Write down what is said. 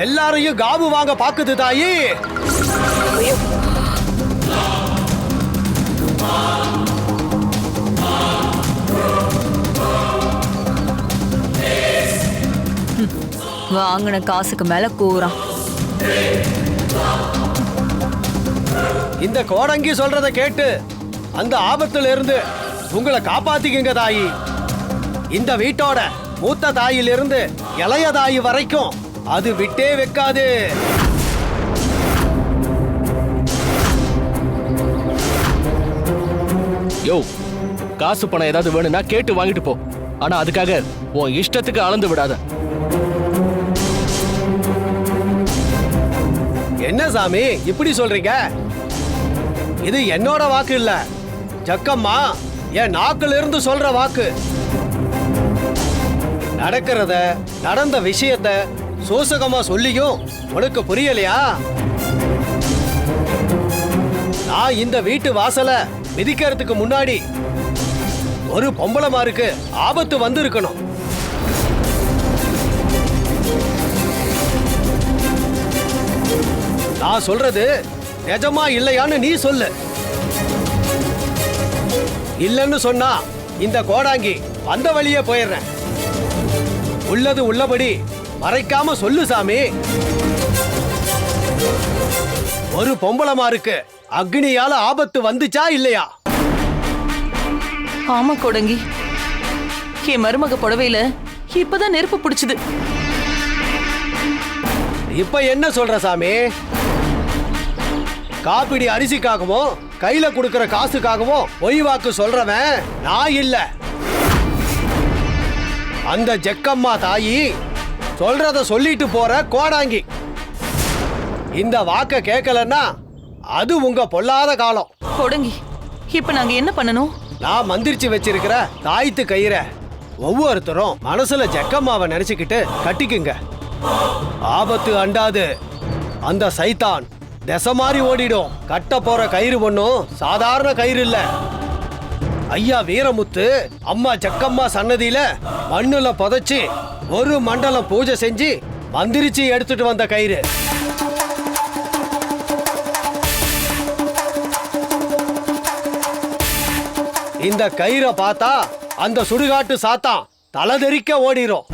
எல்லாரையும் காபு வாங்க பாக்குது தாயி. வாங்கின காசுக்கு மேல கூறான். இந்த கோடங்கி சொல்றத கேட்டு அந்த ஆபத்துல இருந்து உங்களை காப்பாத்திக்கங்க தாயி. இந்த வீட்டோட மூத்த தாயிலிருந்து இளைய தாயி வரைக்கும் அது விட்டே வைக்காது. யோ, காசு பணம் ஏதாவது வேணும்னா கேட்டு வாங்கிட்டு போ. ஆனா அதுக்காக உன் இஷ்டத்துக்கு அளந்து விடாத. என்ன சாமி இப்படி சொல்றீங்க? இது என்னோட வாக்கு இல்ல, ஜக்கம்மா என் நாக்குல இருந்து சொல்ற வாக்கு. நடக்கிறத நடந்த விஷயத்த சூசகமா சொல்லியும் உனக்கு புரியலையா? நான் இந்த வீட்டு வாசல மிதிக்கிறதுக்கு முன்னாடி ஒரு பொம்பளமாருக்கு ஆபத்து வந்து இருக்கணும். நான் சொல்றது நிஜமா இல்லையான்னு நீ சொல்லு. இல்லன்னு சொன்னா இந்த கோடாங்கி வந்த வழியே போயிடுறேன். உள்ளது உள்ளபடி மறைக்காம சொல்லு சாமி. ஒரு பொம்பளமாருக்கு அக்னியால ஆபத்து வந்துச்சா இல்லையா? ஆமா கோடங்கி, என் மருமக புடவையில இப்பதான் நெருப்பு பிடிச்சது. இப்ப என்ன சொல்ற சாமி? காப்பிடி அரிசிக்காகவும் கையில கொடுக்கிற காசுக்காகவும் பொய் வாக்கு சொல்றவன் நான் இல்ல, அந்த ஜக்கம்மா தாயி சொல்றத சொல்லிட்டு போற கோடாங்கி. இந்த வாக்க கேட்கலன்னா அது உங்க பொல்லாத காலம். கோடங்கி, இப்ப நாங்க என்ன பண்ணணும்? நான் மந்திரிச்சு வச்சிருக்கிற தாய்த்து கயிறை ஒவ்வொருத்தரும் மனசுல ஜக்கம்மாவை நினைச்சுக்கிட்டு கட்டிக்குங்க. ஆபத்து அண்டாது. அந்த சைத்தான் திசை மாறி ஓடிடும். கட்ட போற கயிறு ஒண்ணும் சாதாரண கயிறு இல்ல. ஐயா வீரமுத்து அம்மா ஜக்கம்மா சன்னதியில மண்ணுல புதைச்சு ஒரு மண்டலம் பூஜை செஞ்சு மந்திரிச்சு எடுத்துட்டு வந்த கயிறு. இந்த கயிறை பார்த்தா அந்த சுடுகாட்டு சாத்தான் தலதெறிக்க ஓடிரும்.